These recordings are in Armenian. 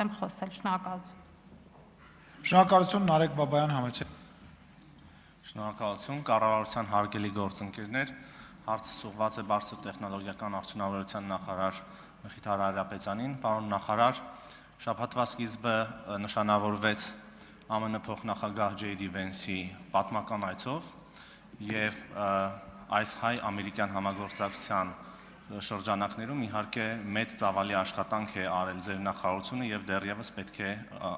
շատ եմ խոսել, շնորհակալություն։ Շնորհակալություն Նարեկ Բաբայան, համեցեք։ Շնորհակալություն, կառավարության հարգելի գործընկերներ, հարցը ուղղված է բարձր տեխնոլոգիական արդյունաբերության նախարար Մխիթար Հայրապետյանին։ Պարոն նախարար, շաբաթվա սկիզբը նշանավորվեց ԱՄՆ փոխնախագահ J.D. Vance-ի պատմական այցով եւ այս հայ-ամերիկյան համագործակցության շրջանակներում իհարկե մեծ ծավալի աշխատանք է արել ձեր նախարարությունը եւ դեռևս պետք է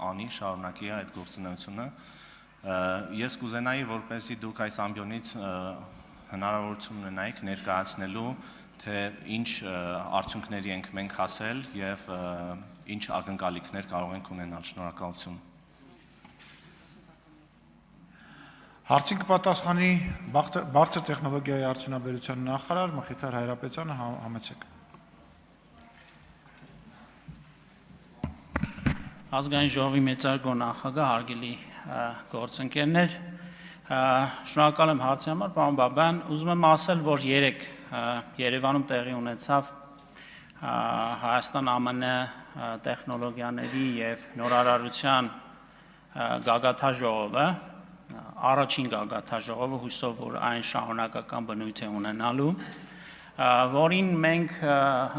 անի, շարունակի այդ գործունեությունը։ Ես կուզենայի, որպեսզի դուք այս ամբիոնից հնարավորություն ունենայիք ներկայացնելու, թե ինչ արդյունքների ենք մենք հասել եւ ինչ ակնկալիքներ կարող ենք ունենալ։ Շնորհակալություն։ Հարցին կպատասխանի բարձր տեխնոլոգիայի արդյունաբերության նախարար Մխիթար Հայրապետյանը, համեցեք։ Ազգային ժողովի մեծարգո նախագահ, հարգելի գործընկերներ, շնորհակալ եմ հարցի համար, պարոն Բաբայան, ուզում եմ ասել, որ երեկ Երևանում տեղի ունեցավ Հայաստան-ԱՄՆ տեխնոլոգիաների եւ նորարարության գագաթաժողովը, առաջին գագաթաժողովը, հույսով որ այն շարունակական բնույթ է ունենալու, որին մենք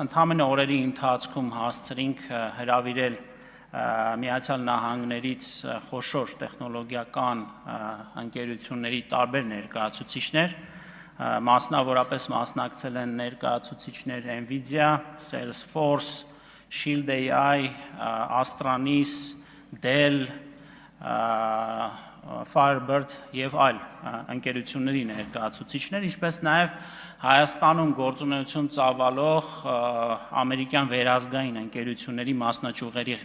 ընդամենը օրերի ընթացքում հասցրինք հրավիրել Միացյալ Նահանգներից խոշոր տեխնոլոգիական ընկերությունների տարբեր ներկայացուցիչներ, մասնավորապես մասնակցել են ներկայացուցիչներ NVIDIA, Salesforce, Shield AI, Astranis, Dell, Firebird եւ այլ ընկերությունների ներկայացուցիչներ, ինչպես նաեւ Հայաստանում գործունեություն ծավալող ամերիկյան վերազգային ընկերությունների մասնաճյուղերի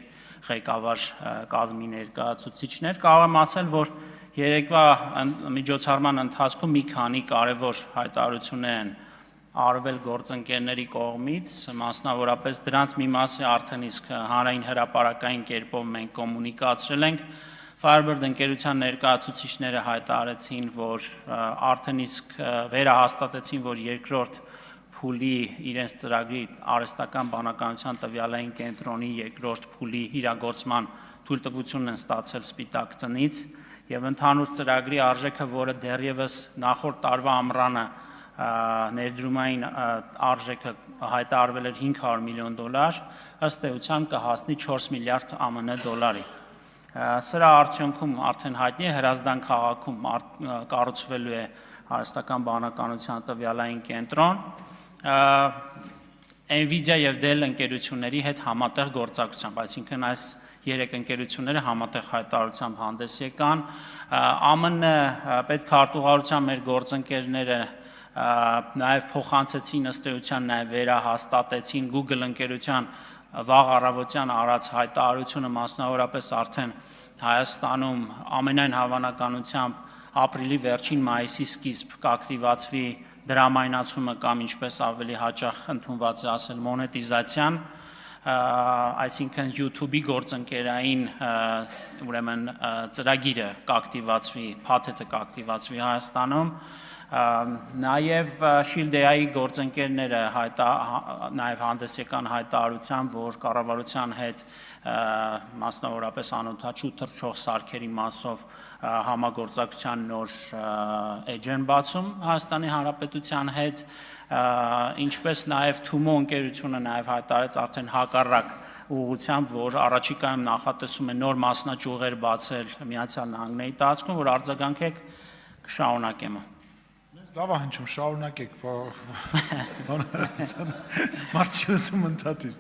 ղեկավար կազմի ներկայացուցիչներ։ Կարող եմ ասել, որ երեկվա միջոցառման ընթացքում մի քանի կարևոր հայտարարություններ են արվել գործընկերների կողմից, մասնավորապես դրանց մի մասը արդեն իսկ հանրային հրապարակային կերպով մենք կոմունիկացրել ենք։ Firebird ընկերության ներկայացուցիչները հայտարարեցին, որ արդեն իսկ վերահաստատեցին, որ երկրորդ փուլի իրենց ծրագրի արհեստական բանականության տվյալային կենտրոնի երկրորդ փուլի իրագործման թույլտվությունն են ստացել Սպիտակ տնից եւ ընդհանուր ծրագրի արժեքը, որը դեռևս նախորդ տարվա ամռանը ներդրումային արժեքը հայտարարվել էր $500 միլիոն, ըստ էության կհասնի 4 միլիարդ ԱՄՆ դոլարի։ Սրա արդյունքում արդեն հայտնի է Հրազդան քաղաքում կառուցվելու է արհեստական բանականության տվյալային կենտրոն, NVIDIA եւ Dell ընկերությունների հետ համատեղ գործակցությամբ, այսինքն այս երեք ընկերությունները համատեղ հայտարարությամբ հանդես եկան։ ԱՄՆ պետքարտուղարության մեր գործընկերները նաեւ փոխանցեցին ըստ էության նաեւ վերահաստատեցին Google ընկերության վաղ առավոտյան արած հայտարարությունը, մասնավորապես արդեն Հայաստանում ամենայն հավանականությամբ ապրիլի վերջին մայիսի սկիզբ կակտիվացվի դրամայնացումը կամ ինչպես ավելի հաճախ ընդունված է ասել մոնետիզացիան, այսինքն YouTube-ի գործընկերային ուրեմն ծրագիրը կակտիվացվի, փաթեթը կակտիվացվի Հայաստանում, նաև Shield AI գործընկերները նաև հանդես եկան հայտարարությամբ, որ կառավարության հետ մասնավորապես անօդաչու թռչող սարքերի մասով համագործակցության նոր էջ են բացում Հայաստանի Հանրապետության հետ, ինչպես նաև Թումո ընկերությունը նաև հայտարարեց արդեն հակառակ ուղղությամբ, որ առաջիկայում նախատեսում է նոր մասնաճյուղեր բացել Միացյալ Նահանգների տարածքում, որ արձագանքեք կշարունակեմ։ Լավ է հնչում, շարունակեք, մարդի ուզում ընդհատիր։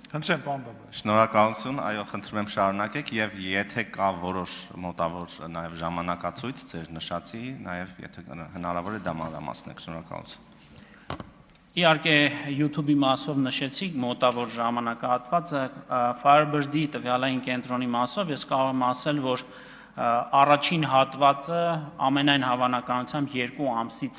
Խնդրեմ, պարոն Բաբայան։ Շնորհակալություն, այո, խնդրում եմ շարունակեք եւ եթե կա որոշ մոտավոր նաեւ ժամանակացույց ձեր նշածի, նաեւ եթե հնարավոր է դա մանրամասնեք, շնորհակալություն։ Իհարկե YouTube-ի մասով նշեցիք մոտավոր ժամանակահատվածը, Firebird-ի տվյալային կենտրոնի մասով ես կարող եմ ասել, որ առաջին հատվածը ամենայն հավանականությամբ 2 ամսից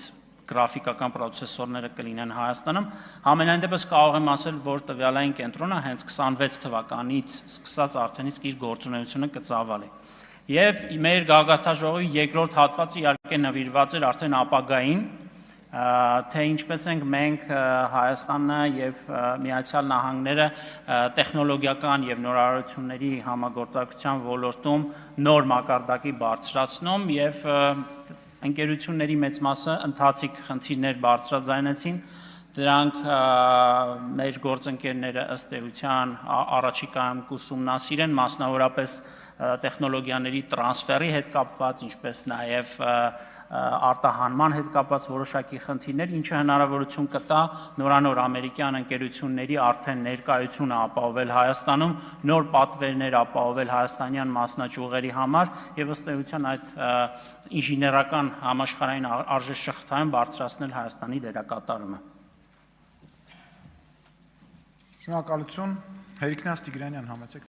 գրաֆիկական պրոցեսորները կլինեն Հայաստանում, ամենայն դեպս կարող եմ ասել, որ տվյալային կենտրոնը հենց 26 թվականից սկսած արդեն իսկ իր գործունեությունը կծավալի։ Եվ մեր գագաթաժողովի երկրորդ հատվածը իհարկե նվիրված էր արդեն ապագային, թե ինչպես ենք մենք Հայաստանը եւ Միացյալ Նահանգները տեխնոլոգիական եւ նորարարությունների համագործակցության ոլորտում նոր մակարդակի բարձրացնում եւ ընկերությունների մեծ մասը ընթացիկ խնդիրներ բարձրաձայնեցին դրանք մեր գործընկերները ըստ էության առաջիկայում կուսումնասիրեն մասնավորապես տեխնոլոգիաների տրանսֆերի հետ կապված, ինչպես նաև արտահանման հետ կապված որոշակի խնդիրներ, ինչը հնարավորություն կտա նորանոր ամերիկյան ընկերությունների արդեն ներկայությունը ապահովել Հայաստանում, նոր պատվերներ ապահովել հայաստանյան մասնաճյուղերի համար եւ ըստ էության այդ ինժեներական համաշխարհային արժեշղթայում բարձրացնել Հայաստանի դերակատարումը։ Շնորհակալություն, Հերիկնաս Տիգրանյան համեցեք